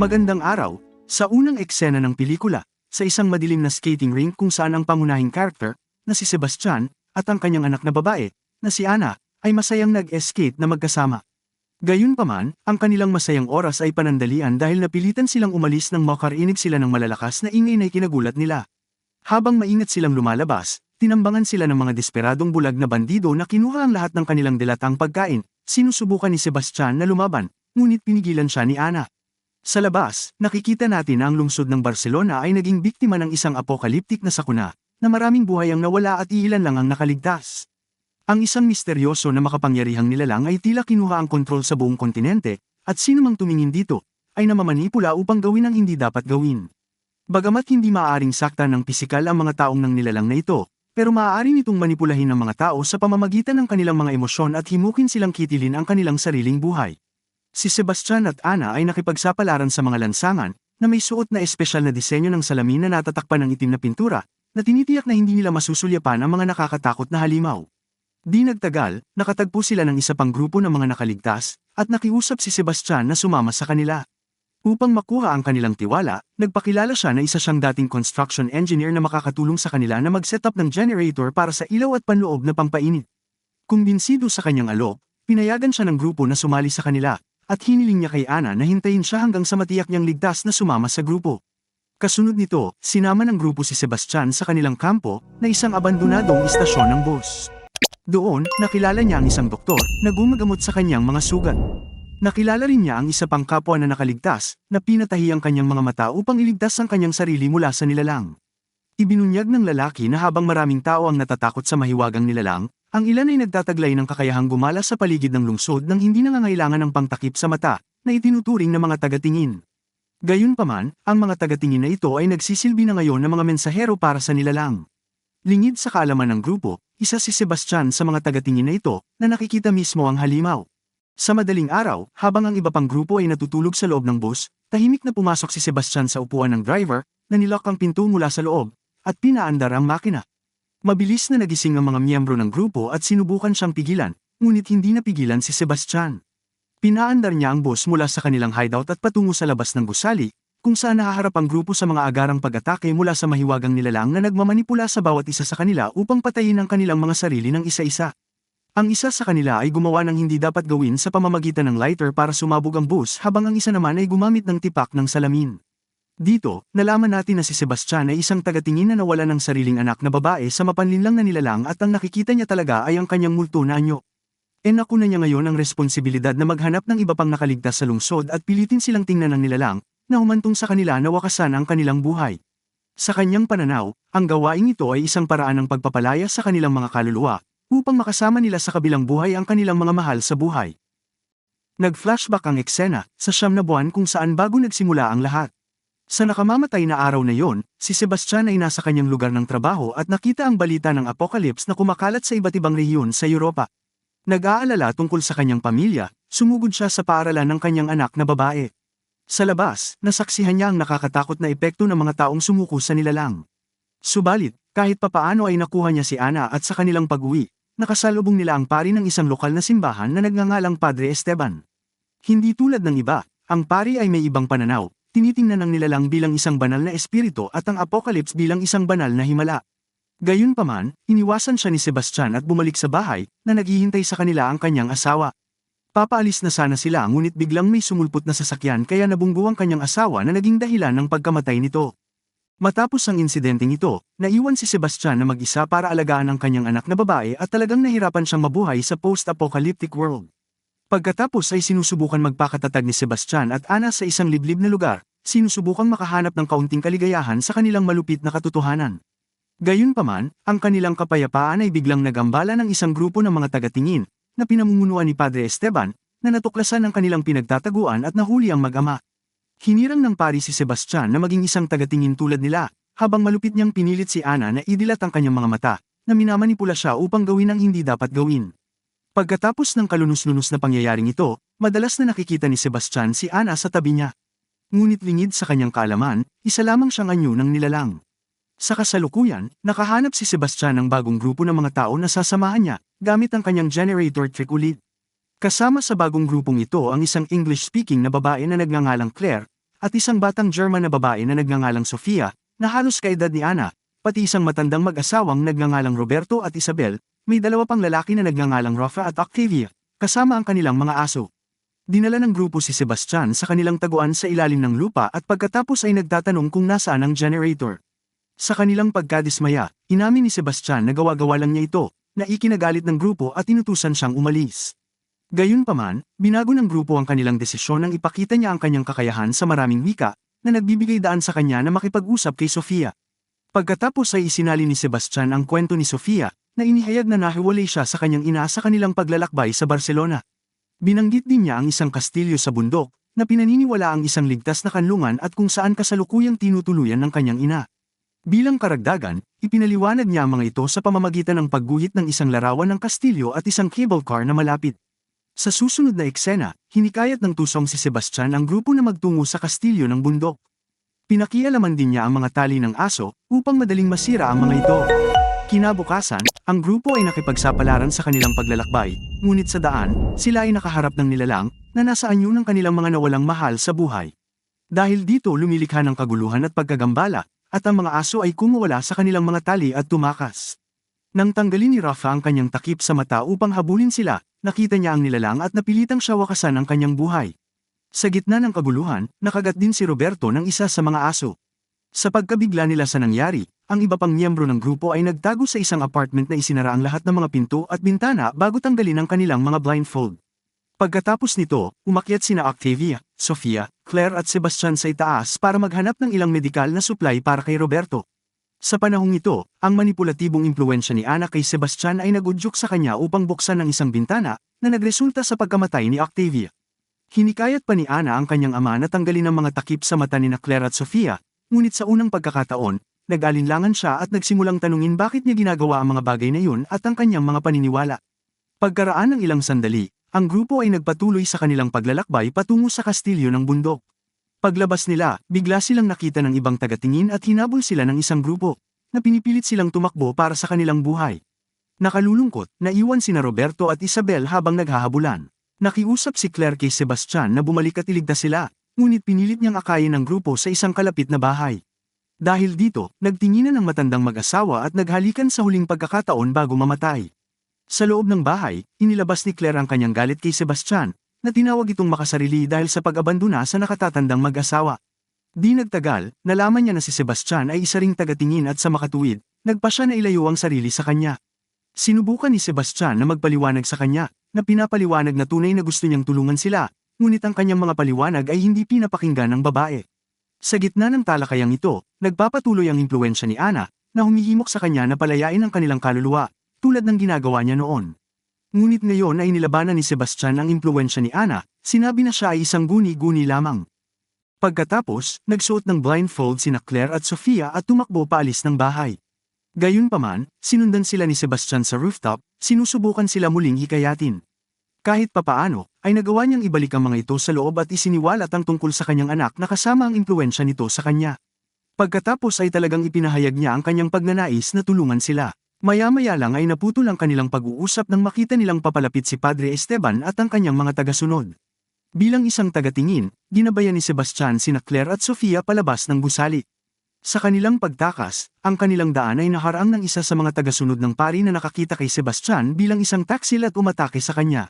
Magandang araw. Sa unang eksena ng pelikula, sa isang madilim na skating rink kung saan ang pangunahing character, na si Sebastian, at ang kanyang anak na babae, na si Anna, ay masayang nag-skate na magkasama. Gayunpaman, ang kanilang masayang oras ay panandalian dahil napilitan silang umalis nang makarinig sila ng malalakas na ingay na ikinagulat nila. Habang maingat silang lumalabas, tinambangan sila ng mga desperadong bulag na bandido na kinuha ang lahat ng kanilang dilatang pagkain. Sinusubukan ni Sebastian na lumaban, ngunit pinigilan siya ni Anna. Sa labas, nakikita natin na ang lungsod ng Barcelona ay naging biktima ng isang apokaliptik na sakuna, na maraming buhay ang nawala at iilan lang ang nakaligtas. Ang isang misteryoso na makapangyarihang nilalang ay tila kinuha ang kontrol sa buong kontinente, at sinumang tumingin dito, ay namamanipula upang gawin ang hindi dapat gawin. Bagamat hindi maaaring saktan ng pisikal ang mga taong ng nilalang na ito, pero maaari nitong manipulahin ng mga tao sa pamamagitan ng kanilang mga emosyon at himukin silang kitilin ang kanilang sariling buhay. Si Sebastian at Anna ay nakipagsapalaran sa mga lansangan, na may suot na espesyal na disenyo ng salamin na natatakpan ng itim na pintura, na tinitiyak na hindi nila masusulyapan ang mga nakakatakot na halimaw. Di nagtagal, nakatagpo sila ng isa pang grupo ng mga nakaligtas, at nakiusap si Sebastian na sumama sa kanila. Upang makuha ang kanilang tiwala, nagpakilala siya na isa siyang dating construction engineer na makakatulong sa kanila na mag-set up ng generator para sa ilaw at panloob na pampainit. Kumbinsido sa kanyang alok, pinayagan siya ng grupo na sumali sa kanila, at hiniling niya kay Anna na hintayin siya hanggang sa matiyak niyang ligtas na sumama sa grupo. Kasunod nito, sinama ng grupo si Sebastian sa kanilang kampo, na isang abandonadong istasyon ng bus. Doon, nakilala niya ang isang doktor, na gumagamot sa kanyang mga sugat. Nakilala rin niya ang isa pang kapwa na nakaligtas, na pinatahi ang kanyang mga mata upang iligtas ang kanyang sarili mula sa nilalang. Ibinunyag ng lalaki na habang maraming tao ang natatakot sa mahiwagang nilalang, ang ilan ay nagtataglay ng kakayahang gumala sa paligid ng lungsod nang hindi nangangailangan ng pangtakip sa mata, na itinuturing ng mga tagatingin. Gayunpaman, ang mga tagatingin na ito ay nagsisilbi na ngayon ng mga mensahero para sa nilalang. Lingid sa kaalaman ng grupo, isa si Sebastian sa mga tagatingin na ito, na nakikita mismo ang halimaw. Sa madaling araw, habang ang iba pang grupo ay natutulog sa loob ng bus, tahimik na pumasok si Sebastian sa upuan ng driver, na nilock ang pinto mula sa loob, at pinaandar ang makina. Mabilis na nagising ang mga miyembro ng grupo at sinubukan siyang pigilan, ngunit hindi napigilan si Sebastian. Pinaandar niya ang bus mula sa kanilang hideout at patungo sa labas ng gusali, kung saan nahaharap ang grupo sa mga agarang pag-atake mula sa mahiwagang nilalang na nagmamanipula sa bawat isa sa kanila upang patayin ang kanilang mga sarili ng isa-isa. Ang isa sa kanila ay gumawa ng hindi dapat gawin sa pamamagitan ng lighter para sumabog ang bus habang ang isa naman ay gumamit ng tipak ng salamin. Dito, nalaman natin na si Sebastian ay isang tagatingin na nawala ng sariling anak na babae sa mapanlinlang na nilalang at ang nakikita niya talaga ay ang kanyang multo na anyo. Naku na niya ngayon ang responsibilidad na maghanap ng iba pang nakaligtas sa lungsod at pilitin silang tingnan ng nilalang, na humantong sa kanila na wakasan ang kanilang buhay. Sa kanyang pananaw, ang gawaing ito ay isang paraan ng pagpapalaya sa kanilang mga kaluluwa, upang makasama nila sa kabilang buhay ang kanilang mga mahal sa buhay. Nag-flashback ang eksena, sa 9 na buwan kung saan bago nagsimula ang lahat. Sa nakamamatay na araw na yon, si Sebastian ay nasa kanyang lugar ng trabaho at nakita ang balita ng apocalypse na kumakalat sa iba't ibang rehiyon sa Europa. Nag-aalala tungkol sa kanyang pamilya, sumugod siya sa paaralan ng kanyang anak na babae. Sa labas, nasaksihan niya ang nakakatakot na epekto ng mga taong sumuko sa nilalang. Subalit, kahit papaano ay nakuha niya si Anna at sa kanilang pag-uwi, nakasalubong nila ang pari ng isang lokal na simbahan na nagngangalang Padre Esteban. Hindi tulad ng iba, ang pari ay may ibang pananaw. Tinitingnan ng nilalang bilang isang banal na espiritu at ang apocalypse bilang isang banal na himala. Gayunpaman, iniwasan siya ni Sebastian at bumalik sa bahay, na naghihintay sa kanila ang kanyang asawa. Papaalis na sana sila ngunit biglang may sumulpot na sasakyan kaya nabunggo ang kanyang asawa na naging dahilan ng pagkamatay nito. Matapos ang insidenteng ito, naiwan si Sebastian na mag-isa para alagaan ang kanyang anak na babae at talagang nahirapan siyang mabuhay sa post-apocalyptic world. Pagkatapos ay sinusubukan magpakatatag ni Sebastian at Anna sa isang liblib na lugar, sinusubukang makahanap ng kaunting kaligayahan sa kanilang malupit na katotohanan. Gayunpaman, ang kanilang kapayapaan ay biglang nagambala ng isang grupo ng mga tagatingin, na pinamumunuan ni Padre Esteban, na natuklasan ang kanilang pinagtataguan at nahuli ang mag-ama. Hinirang ng pari si Sebastian na maging isang tagatingin tulad nila, habang malupit niyang pinilit si Anna na idilat ang kanyang mga mata, na minamanipula siya upang gawin ang hindi dapat gawin. Pagkatapos ng kalunus-lunus na pangyayaring ito, madalas na nakikita ni Sebastian si Anna sa tabi niya. Ngunit lingid sa kanyang kaalaman, isa lamang siyang anyo ng nilalang. Sa kasalukuyan, nakahanap si Sebastian ng bagong grupo ng mga tao na sasamahan niya, gamit ang kanyang generator trick ulit. Kasama sa bagong grupong ito ang isang English-speaking na babae na nagngangalang Claire, at isang batang German na babae na nagngangalang Sofia, na halos kaedad ni Anna, pati isang matandang mag-asawang nagngangalang Roberto at Isabel, may dalawa pang lalaki na nagngangalang Rafa at Octavia, kasama ang kanilang mga aso. Dinala ng grupo si Sebastian sa kanilang taguan sa ilalim ng lupa at pagkatapos ay nagtatanong kung nasaan ang generator. Sa kanilang pagkadismaya, inamin ni Sebastian na gawa-gawa lang niya ito, na ikinagalit ng grupo at inutusan siyang umalis. Gayunpaman, binago ng grupo ang kanilang desisyon nang ipakita niya ang kanyang kakayahan sa maraming wika, na nagbibigay daan sa kanya na makipag-usap kay Sofia. Pagkatapos ay isinali ni Sebastian ang kwento ni Sofia, na inihayag na nahiwalay siya sa kanyang ina sa kanilang paglalakbay sa Barcelona. Binanggit din niya ang isang kastilyo sa bundok, na pinaniniwala ang isang ligtas na kanlungan at kung saan kasalukuyang tinutuluyan ng kanyang ina. Bilang karagdagan, ipinaliwanag niya ang mga ito sa pamamagitan ng pagguhit ng isang larawan ng kastilyo at isang cable car na malapit. Sa susunod na eksena, hinikayat ng tusong si Sebastian ang grupo na magtungo sa kastilyo ng bundok. Pinakialaman din niya ang mga tali ng aso upang madaling masira ang mga ito. Kinabukasan, ang grupo ay nakipagsapalaran sa kanilang paglalakbay, ngunit sa daan, sila ay nakaharap ng nilalang na nasa anyo ng kanilang mga nawalang mahal sa buhay. Dahil dito lumilikha ng kaguluhan at pagkagambala, at ang mga aso ay kumawala sa kanilang mga tali at tumakas. Nang tanggalin ni Rafa ang kanyang takip sa mata upang habulin sila, nakita niya ang nilalang at napilitang siya wakasan ang kanyang buhay. Sa gitna ng kaguluhan, nakagat din si Roberto ng isa sa mga aso. Sa pagkabigla nila sa nangyari, ang iba pang miyembro ng grupo ay nagtago sa isang apartment na isinara ang lahat ng mga pinto at bintana bago tanggalin ang kanilang mga blindfold. Pagkatapos nito, umakyat sina Octavia, Sofia, Claire at Sebastian sa itaas para maghanap ng ilang medikal na supply para kay Roberto. Sa panahong ito, ang manipulatibong impluwensya ni Anna kay Sebastian ay nagudyok sa kanya upang buksan ang isang bintana, na nagresulta sa pagkamatay ni Octavia. Hinikayat pa ni Anna ang kanyang ama na tanggalin ang mga takip sa mata ni Claire at Sofia, ngunit sa unang pagkakataon, nag-alinlangan siya at nagsimulang tanungin bakit niya ginagawa ang mga bagay na yun at ang kanyang mga paniniwala. Pagkaraan ng ilang sandali, ang grupo ay nagpatuloy sa kanilang paglalakbay patungo sa kastilyo ng bundok. Paglabas nila, bigla silang nakita ng ibang tagatingin at hinabol sila ng isang grupo, na pinipilit silang tumakbo para sa kanilang buhay. Nakalulungkot, naiwan sina Roberto at Isabel habang naghahabulan. Nakiusap si Claire kay Sebastian na bumalik at iligtas sila, ngunit pinilit niyang akayin ang grupo sa isang kalapit na bahay. Dahil dito, nagtinginan ang matandang mag-asawa at naghalikan sa huling pagkakataon bago mamatay. Sa loob ng bahay, inilabas ni Claire ang kanyang galit kay Sebastian, na tinawag itong makasarili dahil sa pag-abandona sa nakatatandang mag-asawa. Di nagtagal, nalaman niya na si Sebastian ay isa ring tagatingin at sa makatuwid, nagpa siya na ilayo ang sarili sa kanya. Sinubukan ni Sebastian na magpaliwanag sa kanya, na pinapaliwanag na tunay na gusto niyang tulungan sila, ngunit ang kanyang mga paliwanag ay hindi pinapakinggan ng babae. Sa gitna ng talakayang ito, nagpapatuloy ang impluwensya ni Anna, na humihimok sa kanya na palayain ang kanilang kaluluwa, tulad ng ginagawa niya noon. Ngunit ngayon ay nilabanan ni Sebastian ang impluwensya ni Anna, sinabi na siya ay isang guni-guni lamang. Pagkatapos, nagsuot ng blindfold sina Claire at Sofia at tumakbo paalis ng bahay. Gayunpaman, sinundan sila ni Sebastian sa rooftop, sinusubukan sila muling hikayatin. Kahit papaano, ay nagawa niyang ibalik ang mga ito sa loob at isiniwalat ang tungkol sa kanyang anak na kasama ang impluwensya nito sa kanya. Pagkatapos ay talagang ipinahayag niya ang kanyang pagnanais na tulungan sila. Maya-maya lang ay naputol ang kanilang pag-uusap nang makita nilang papalapit si Padre Esteban at ang kanyang mga tagasunod. Bilang isang tagatingin, ginabayan ni Sebastian sina Claire at Sofia palabas ng gusali. Sa kanilang pagtakas, ang kanilang daan ay naharang ng isa sa mga tagasunod ng pari na nakakita kay Sebastian bilang isang taksil at umatake sa kanya.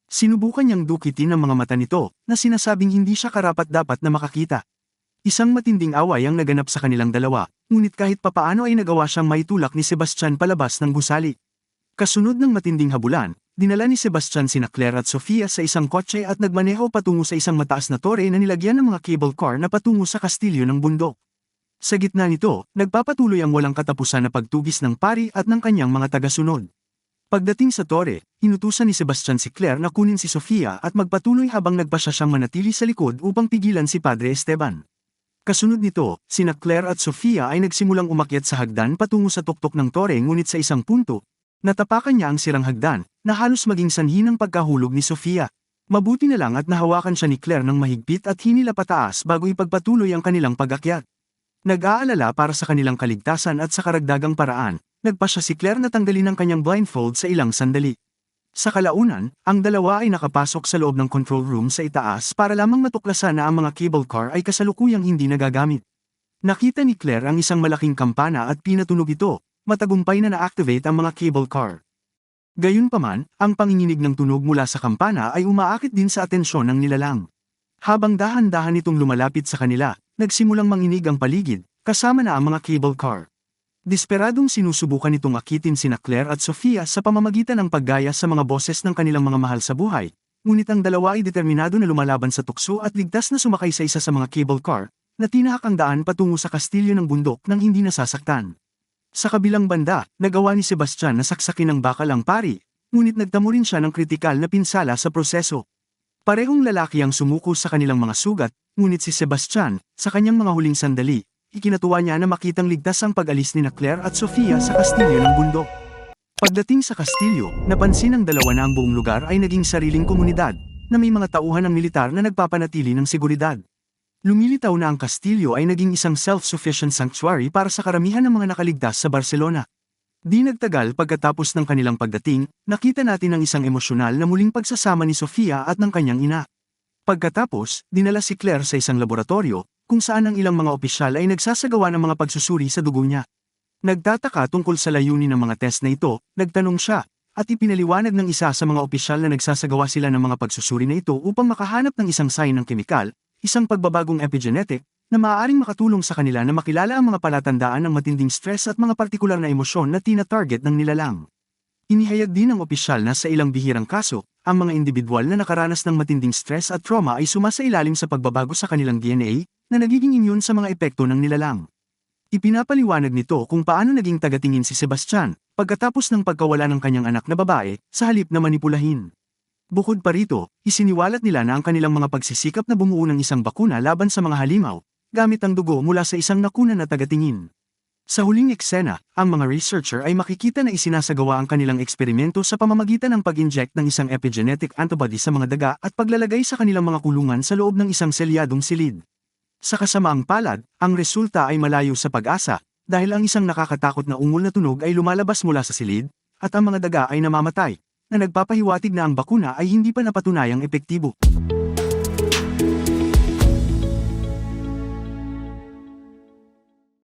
Sinubukan niyang dukitin ang mga mata nito, na sinasabing hindi siya karapat-dapat na makakita. Isang matinding away ang naganap sa kanilang dalawa, ngunit kahit papaano ay nagawa siyang maitulak ni Sebastian palabas ng gusali. Kasunod ng matinding habulan, dinala ni Sebastian sina Claire at Sofia sa isang kotse at nagmaneho patungo sa isang mataas na tore na nilagyan ng mga cable car na patungo sa kastilyo ng bundok. Sa gitna nito, nagpapatuloy ang walang katapusan na pagtugis ng pari at ng kanyang mga tagasunod. Pagdating sa tore, inutusan ni Sebastian si Claire na kunin si Sofia at magpatuloy habang nagpasya siyang manatili sa likod upang pigilan si Padre Esteban. Kasunod nito, sina Claire at Sofia ay nagsimulang umakyat sa hagdan patungo sa tuktok ng tore ngunit sa isang punto, natapakan niya ang sirang hagdan, na halos maging sanhi ng pagkahulog ni Sofia. Mabuti na lang at nahawakan siya ni Claire ng mahigpit at hinila pataas bago ipagpatuloy ang kanilang pag-akyat. Nag-aalala para sa kanilang kaligtasan at sa karagdagang paraan, nagpasya si Claire na tanggalin ang kanyang blindfold sa ilang sandali. Sa kalaunan, ang dalawa ay nakapasok sa loob ng control room sa itaas para lamang matuklasan na ang mga cable car ay kasalukuyang hindi nagagamit. Nakita ni Claire ang isang malaking kampana at pinatunog ito, matagumpay na na-activate ang mga cable car. Gayunpaman, ang panginginig ng tunog mula sa kampana ay umaakit din sa atensyon ng nilalang. Habang dahan-dahan itong lumalapit sa kanila, nagsimulang manginig ang paligid, kasama na ang mga cable car. Desperadong sinusubukan nitong akitin sina Claire at Sofia sa pamamagitan ng paggaya sa mga boses ng kanilang mga mahal sa buhay, ngunit ang dalawa ay determinado na lumalaban sa tukso at ligtas na sumakay sa isa sa mga cable car, na tinahak ang daan patungo sa kastilyo ng bundok nang hindi nasasaktan. Sa kabilang banda, nagawa ni Sebastian na saksakin ng bakal ang pari, ngunit nagtamo rin siya ng kritikal na pinsala sa proseso. Parehong lalaki ang sumuko sa kanilang mga sugat, ngunit si Sebastian, sa kanyang mga huling sandali, ikinatuwa niya na makitang ligtas ang pag-alis ni Claire at Sofia sa kastilyo ng bundok. Pagdating sa kastilyo, napansin ng dalawa na ang buong lugar ay naging sariling komunidad, na may mga tauhan ng militar na nagpapanatili ng seguridad. Lumilitaw na ang kastilyo ay naging isang self-sufficient sanctuary para sa karamihan ng mga nakaligtas sa Barcelona. Di nagtagal pagkatapos ng kanilang pagdating, nakita natin ang isang emosyonal na muling pagsasama ni Sofia at ng kanyang ina. Pagkatapos, dinala si Claire sa isang laboratorio, kung saan ang ilang mga opisyal ay nagsasagawa ng mga pagsusuri sa dugo niya. Nagtataka tungkol sa layunin ng mga test na ito, nagtanong siya, at ipinaliwanag ng isa sa mga opisyal na nagsasagawa sila ng mga pagsusuri na ito upang makahanap ng isang sign ng kemikal, isang pagbabagong epigenetic, na maaaring makatulong sa kanila na makilala ang mga palatandaan ng matinding stress at mga partikular na emosyon na tina-target ng nilalang. Inihayag din ng opisyal na sa ilang bihirang kaso, ang mga individual na nakaranas ng matinding stress at trauma ay sumasailalim sa pagbabago sa kanilang DNA, na nagiging immune sa mga epekto ng nilalang. Ipinapaliwanag nito kung paano naging tagatingin si Sebastian, pagkatapos ng pagkawala ng kanyang anak na babae, sa halip na manipulahin. Bukod pa rito, isiniwalat nila na ang kanilang mga pagsisikap na bumuo ng isang bakuna laban sa mga halimaw, gamit ang dugo mula sa isang nakuna na tagatingin. Sa huling eksena, ang mga researcher ay makikita na isinasagawa ang kanilang eksperimento sa pamamagitan ng pag-inject ng isang epigenetic antibody sa mga daga at paglalagay sa kanilang mga kulungan sa loob ng isang selyadong silid. Sa kasamaang palad, ang resulta ay malayo sa pag-asa, dahil ang isang nakakatakot na ungol na tunog ay lumalabas mula sa silid, at ang mga daga ay namamatay, na nagpapahiwatig na ang bakuna ay hindi pa napatunayang epektibo.